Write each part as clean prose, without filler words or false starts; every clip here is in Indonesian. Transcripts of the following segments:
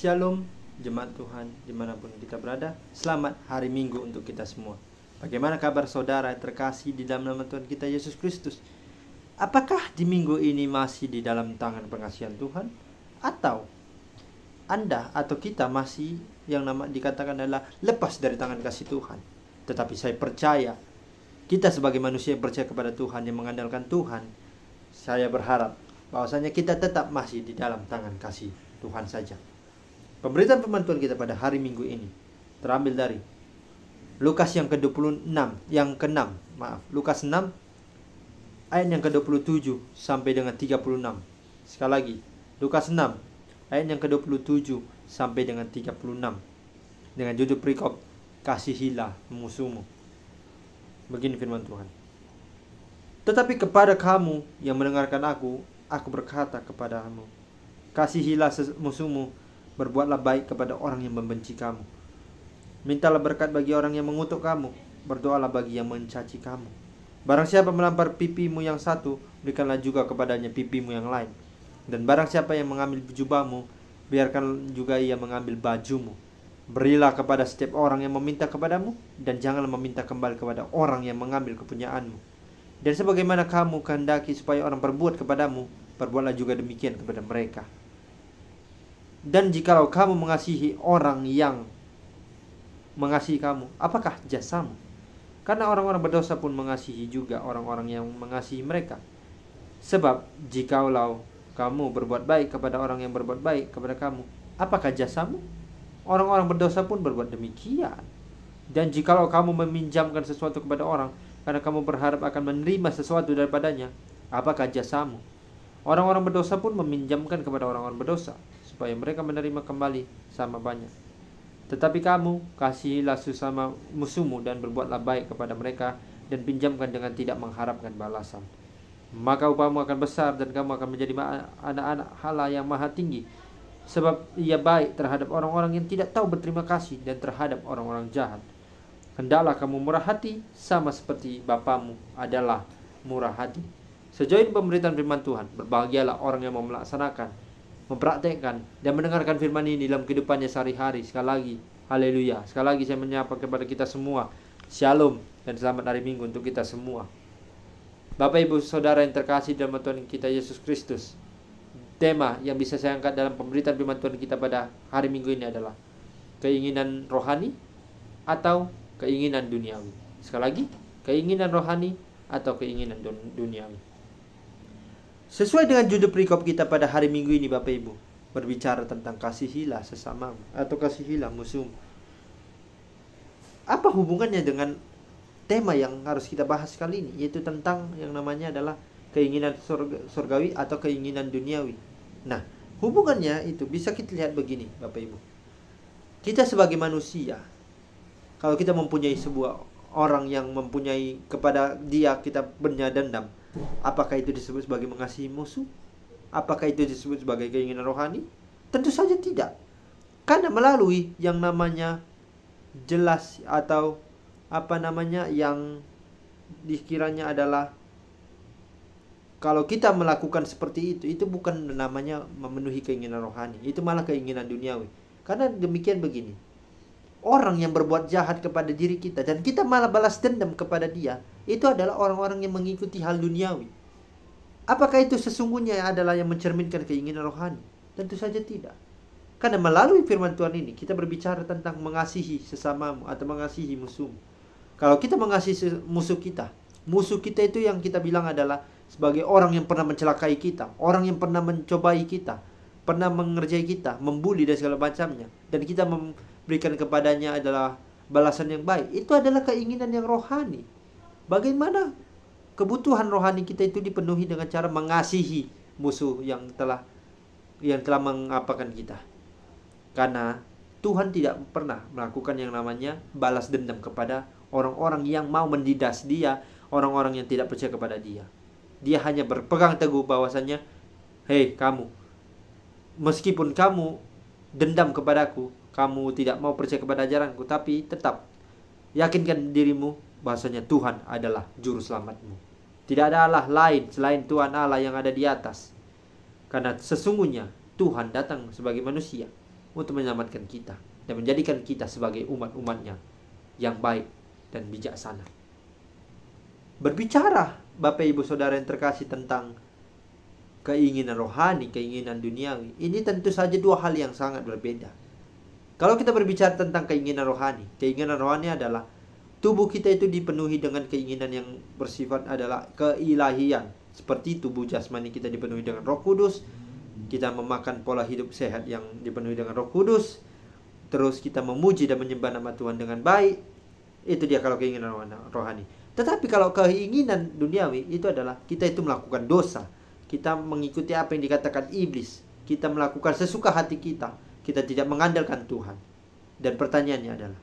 Shalom, jemaat Tuhan, dimanapun kita berada. Selamat hari Minggu untuk kita semua. Bagaimana kabar saudara terkasih di dalam nama Tuhan kita Yesus Kristus? Apakah di minggu ini masih di dalam tangan pengasihan Tuhan? Atau Anda atau kita masih yang dikatakan adalah lepas dari tangan kasih Tuhan? Tetapi saya percaya, kita sebagai manusia yang percaya kepada Tuhan, yang mengandalkan Tuhan, saya berharap bahwasanya kita tetap masih di dalam tangan kasih Tuhan saja. Pemberitaan firman Tuhan kita pada hari Minggu ini terambil dari Lukas yang ke-26, Lukas 6 ayat yang ke-27 sampai dengan 36. Sekali lagi, Lukas 6 ayat yang ke-27 sampai dengan 36. Dengan judul perikop, kasihilah musuhmu. Begini firman Tuhan. Tetapi kepada kamu yang mendengarkan aku berkata kepadamu, kasihilah musuhmu, berbuatlah baik kepada orang yang membenci kamu. Mintalah berkat bagi orang yang mengutuk kamu, berdoalah bagi yang mencaci kamu. Barang siapa melampar pipimu yang satu, berikanlah juga kepadanya pipimu yang lain. Dan barang siapa yang mengambil jubahmu, biarkan juga ia mengambil bajumu. Berilah kepada setiap orang yang meminta kepadamu, dan janganlah meminta kembali kepada orang yang mengambil kepunyaanmu. Dan sebagaimana kamu kehendaki supaya orang berbuat kepadamu, perbuatlah juga demikian kepada mereka. Dan jikalau kamu mengasihi orang yang mengasihi kamu, apakah jasamu? Karena orang-orang berdosa pun mengasihi juga orang-orang yang mengasihi mereka. Sebab jikalau kamu berbuat baik kepada orang yang berbuat baik kepada kamu, apakah jasamu? Orang-orang berdosa pun berbuat demikian. Dan jikalau kamu meminjamkan sesuatu kepada orang, karena kamu berharap akan menerima sesuatu daripadanya, apakah jasamu? Orang-orang berdosa pun meminjamkan kepada orang-orang berdosa, supaya mereka menerima kembali sama banyak. Tetapi kamu, kasihilah sesama musuhmu dan berbuatlah baik kepada mereka, dan pinjamkan dengan tidak mengharapkan balasan. Maka upahmu akan besar dan kamu akan menjadi anak-anak Allah yang maha tinggi. Sebab ia baik terhadap orang-orang yang tidak tahu berterima kasih dan terhadap orang-orang jahat. Hendaklah kamu murah hati sama seperti Bapamu adalah murah hati. Sejauh ini pemberitaan firman Tuhan, berbahagialah orang yang mau melaksanakan, mempraktekkan dan mendengarkan firman ini dalam kehidupannya sehari-hari. Sekali lagi, haleluya. Sekali lagi saya menyapa kepada kita semua, shalom dan selamat hari Minggu untuk kita semua. Bapak Ibu Saudara yang terkasih dalam Tuhan kita Yesus Kristus, tema yang bisa saya angkat dalam pemberitaan firman Tuhan kita pada hari Minggu ini adalah keinginan rohani atau keinginan duniawi. Sekali lagi, keinginan rohani atau keinginan duniawi. Sesuai dengan judul perikop kita pada hari Minggu ini, Bapak Ibu, berbicara tentang kasihilah sesamamu atau kasihilah musuhmu. Apa hubungannya dengan tema yang harus kita bahas kali ini, yaitu tentang yang namanya adalah keinginan surgawi atau keinginan duniawi. Nah, hubungannya itu bisa kita lihat begini, Bapak Ibu. Kita sebagai manusia, kalau kita mempunyai sebuah orang yang mempunyai kepada dia kita punya dendam, apakah itu disebut sebagai mengasihi musuh? Apakah itu disebut sebagai keinginan rohani? Tentu saja tidak. Karena melalui yang namanya jelas atau yang dikiranya adalah kalau kita melakukan seperti itu bukan namanya memenuhi keinginan rohani, itu malah keinginan duniawi. Karena demikian begini, orang yang berbuat jahat kepada diri kita dan kita malah balas dendam kepada dia, itu adalah orang-orang yang mengikuti hal duniawi. Apakah itu sesungguhnya adalah yang mencerminkan keinginan rohani? Tentu saja tidak. Karena melalui firman Tuhan ini kita berbicara tentang mengasihi sesamamu atau mengasihi musuhmu. Kalau kita mengasihi musuh kita itu yang kita bilang adalah sebagai orang yang pernah mencelakai kita, orang yang pernah mencobai kita, pernah mengerjai kita, membuli dan segala macamnya, dan kita berikan kepadanya adalah balasan yang baik. Itu adalah keinginan yang rohani. Bagaimana kebutuhan rohani kita itu dipenuhi dengan cara mengasihi musuh yang telah mengapakan kita. Karena Tuhan tidak pernah melakukan yang namanya balas dendam kepada orang-orang yang mau mendidas dia, orang-orang yang tidak percaya kepada dia. Dia hanya berpegang teguh bahwasannya, hei kamu, meskipun kamu dendam kepadaku, kamu tidak mau percaya kepada ajaranku, tapi tetap yakinkan dirimu bahwasanya Tuhan adalah juru selamatmu. Tidak ada Allah lain selain Tuhan Allah yang ada di atas. Karena sesungguhnya Tuhan datang sebagai manusia. untuk menyelamatkan kita dan menjadikan kita sebagai umat-umatnya yang baik dan bijaksana. Berbicara Bapak Ibu Saudara yang terkasih tentang keinginan rohani, keinginan duniawi, ini tentu saja dua hal yang sangat berbeda. Kalau kita berbicara tentang keinginan rohani adalah tubuh kita itu dipenuhi dengan keinginan yang bersifat adalah keilahian. Seperti tubuh jasmani kita dipenuhi dengan Roh Kudus, kita memakan pola hidup sehat yang dipenuhi dengan Roh Kudus, terus kita memuji dan menyembah nama Tuhan dengan baik. Itu dia kalau keinginan rohani. Tetapi kalau keinginan duniawi itu adalah kita itu melakukan dosa, kita mengikuti apa yang dikatakan iblis, kita melakukan sesuka hati kita tidak mengandalkan Tuhan. Dan pertanyaannya adalah,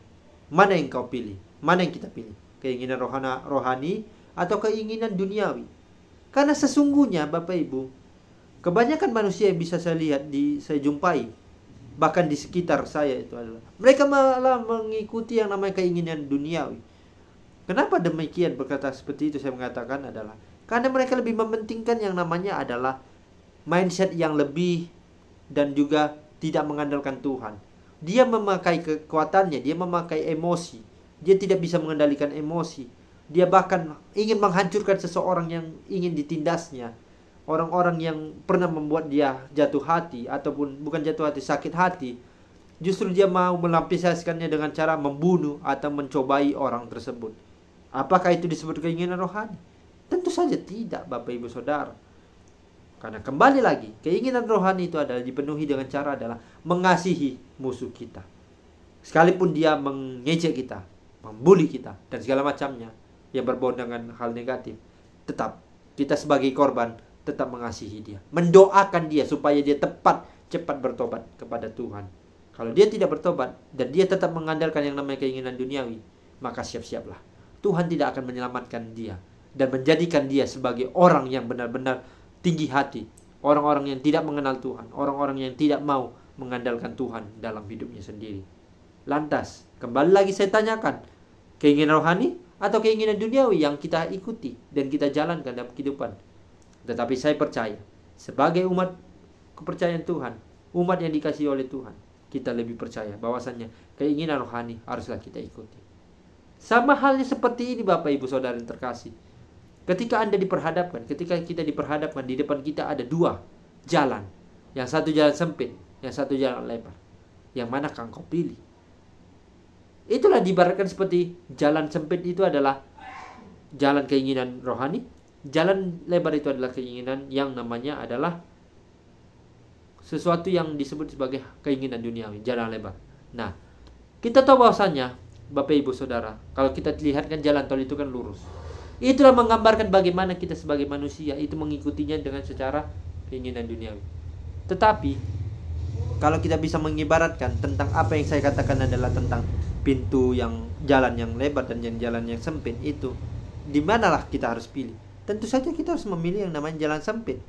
mana yang kau pilih? Mana yang kita pilih? Keinginan rohani atau keinginan duniawi? Karena sesungguhnya Bapak Ibu, kebanyakan manusia yang bisa saya lihat, saya jumpai, bahkan di sekitar saya itu adalah, mereka malah mengikuti yang namanya keinginan duniawi. Kenapa demikian berkata seperti itu? Saya mengatakan adalah, karena mereka lebih mementingkan yang namanya adalah mindset yang lebih dan juga tidak mengandalkan Tuhan. Dia memakai kekuatannya, dia memakai emosi. Dia tidak bisa mengendalikan emosi. Dia bahkan ingin menghancurkan seseorang yang ingin ditindasnya. Orang-orang yang pernah membuat dia jatuh hati, ataupun bukan jatuh hati, sakit hati. Justru dia mau melampiaskannya dengan cara membunuh atau mencobai orang tersebut. Apakah itu disebut keinginan rohani? Tentu saja tidak, Bapak Ibu Saudara. Karena kembali lagi, keinginan rohani itu adalah dipenuhi dengan cara adalah mengasihi musuh kita. Sekalipun dia mengejek kita, membuli kita, dan segala macamnya yang berbau dengan hal negatif, tetap kita sebagai korban tetap mengasihi dia. Mendoakan dia supaya dia cepat bertobat kepada Tuhan. Kalau dia tidak bertobat dan dia tetap mengandalkan yang namanya keinginan duniawi, maka siap-siaplah. Tuhan tidak akan menyelamatkan dia dan menjadikan dia sebagai orang yang benar-benar tinggi hati, orang-orang yang tidak mengenal Tuhan, orang-orang yang tidak mau mengandalkan Tuhan dalam hidupnya sendiri. Lantas, kembali lagi saya tanyakan, keinginan rohani atau keinginan duniawi yang kita ikuti dan kita jalankan dalam kehidupan? Tetapi saya percaya, sebagai umat kepercayaan Tuhan, umat yang dikasihi oleh Tuhan, kita lebih percaya bahwasannya keinginan rohani haruslah kita ikuti. Sama halnya seperti ini Bapak Ibu Saudara yang terkasih. Ketika kita diperhadapkan, di depan kita ada dua jalan. Yang satu jalan sempit, yang satu jalan lebar. Yang mana engkau pilih? Itulah diibaratkan seperti jalan sempit itu adalah jalan keinginan rohani. Jalan lebar itu adalah keinginan yang namanya adalah sesuatu yang disebut sebagai keinginan duniawi, jalan lebar. Nah, kita tahu bahwasannya, Bapak Ibu Saudara, kalau kita lihatkan jalan tol itu kan lurus. Itulah menggambarkan bagaimana kita sebagai manusia itu mengikutinya dengan secara keinginan duniawi. Tetapi kalau kita bisa mengibaratkan tentang apa yang saya katakan adalah tentang pintu yang jalan yang lebar dan jalan yang sempit itu, di manalah kita harus pilih? Tentu saja kita harus memilih yang namanya jalan sempit.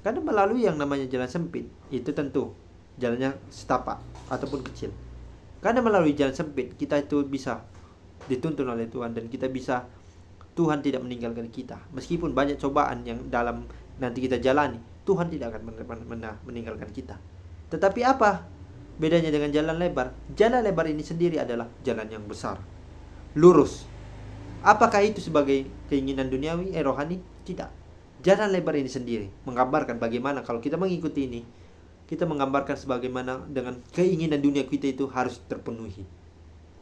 Karena melalui yang namanya jalan sempit itu tentu jalannya setapak ataupun kecil. Karena melalui jalan sempit kita itu bisa dituntun oleh Tuhan dan kita bisa, Tuhan tidak meninggalkan kita. Meskipun banyak cobaan yang dalam nanti kita jalani, Tuhan tidak akan meninggalkan kita. Tetapi apa bedanya dengan jalan lebar? Jalan lebar ini sendiri adalah jalan yang besar, lurus. Apakah itu sebagai keinginan duniawi, rohani? Tidak. Jalan lebar ini sendiri menggambarkan bagaimana kalau kita mengikuti ini, kita menggambarkan sebagaimana dengan keinginan dunia kita itu harus terpenuhi.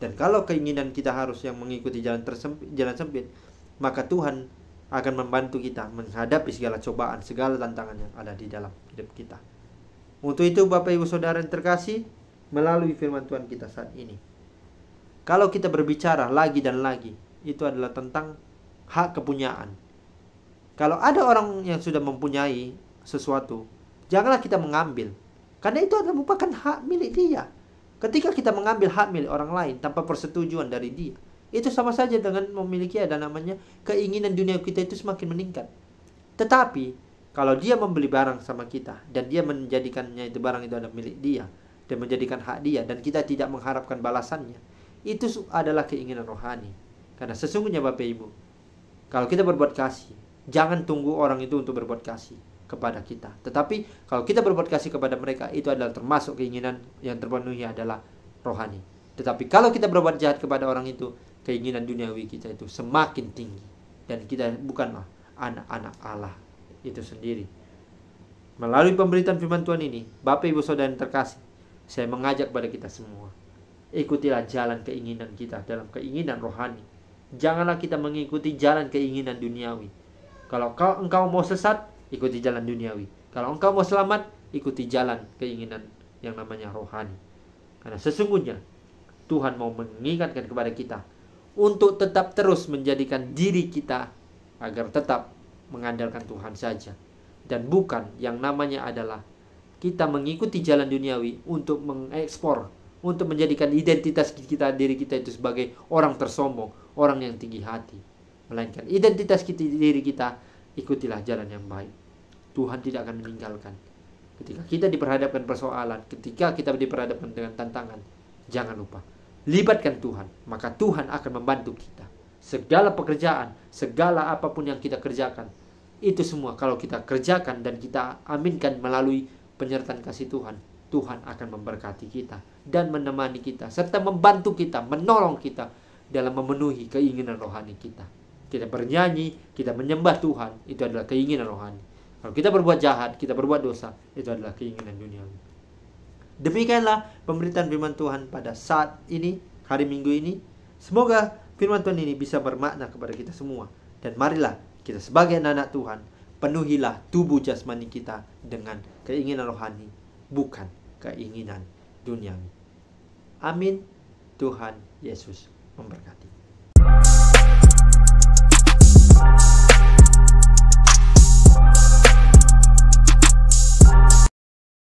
Dan kalau keinginan kita harus yang mengikuti jalan sempit, maka Tuhan akan membantu kita menghadapi segala cobaan, segala tantangan yang ada di dalam hidup kita. Untuk itu Bapak Ibu Saudara yang terkasih, melalui firman Tuhan kita saat ini, kalau kita berbicara lagi dan lagi, itu adalah tentang hak kepunyaan. Kalau ada orang yang sudah mempunyai sesuatu, janganlah kita mengambil, karena itu adalah merupakan hak milik dia. Ketika kita mengambil hak milik orang lain tanpa persetujuan dari dia, itu sama saja dengan memiliki ada namanya keinginan dunia kita itu semakin meningkat. Tetapi kalau dia membeli barang sama kita dan dia menjadikannya itu barang itu adalah milik dia dan menjadikan hak dia dan kita tidak mengharapkan balasannya, itu adalah keinginan rohani. Karena sesungguhnya Bapak Ibu, kalau kita berbuat kasih, jangan tunggu orang itu untuk berbuat kasih. kepada kita. Tetapi kalau kita berbuat kasih kepada mereka, itu adalah termasuk keinginan yang terpenuhi adalah rohani. Tetapi kalau kita berbuat jahat kepada orang itu, keinginan duniawi kita itu semakin tinggi. Dan kita bukanlah anak-anak Allah itu sendiri. Melalui pemberitaan firman Tuhan ini, Bapak Ibu Saudara yang terkasih, saya mengajak pada kita semua, ikutilah jalan keinginan kita dalam keinginan rohani. Janganlah kita mengikuti jalan keinginan duniawi. Kalau engkau mau sesat, ikuti jalan duniawi. Kalau engkau mau selamat, ikuti jalan keinginan yang namanya rohani. Karena sesungguhnya Tuhan mau mengingatkan kepada kita untuk tetap terus menjadikan diri kita agar tetap mengandalkan Tuhan saja. Dan bukan yang namanya adalah kita mengikuti jalan duniawi untuk mengekspor, untuk menjadikan identitas kita, diri kita itu sebagai orang tersombong, orang yang tinggi hati. Melainkan identitas kita, diri kita, ikutilah jalan yang baik. Tuhan tidak akan meninggalkan. Ketika kita diperhadapkan persoalan, ketika kita diperhadapkan dengan tantangan, jangan lupa, libatkan Tuhan, maka Tuhan akan membantu kita. Segala pekerjaan, segala apapun yang kita kerjakan, itu semua kalau kita kerjakan dan kita aminkan melalui penyertaan kasih Tuhan, Tuhan akan memberkati kita dan menemani kita, serta membantu kita, menolong kita dalam memenuhi keinginan rohani kita. Kita bernyanyi, kita menyembah Tuhan, itu adalah keinginan rohani. Kalau kita berbuat jahat, kita berbuat dosa, itu adalah keinginan duniawi. Demikianlah pemberitaan firman Tuhan pada saat ini, hari Minggu ini. Semoga firman Tuhan ini bisa bermakna kepada kita semua. Dan marilah kita sebagai anak-anak Tuhan, penuhilah tubuh jasmani kita dengan keinginan rohani, bukan keinginan duniawi. Amin. Tuhan Yesus memberkati.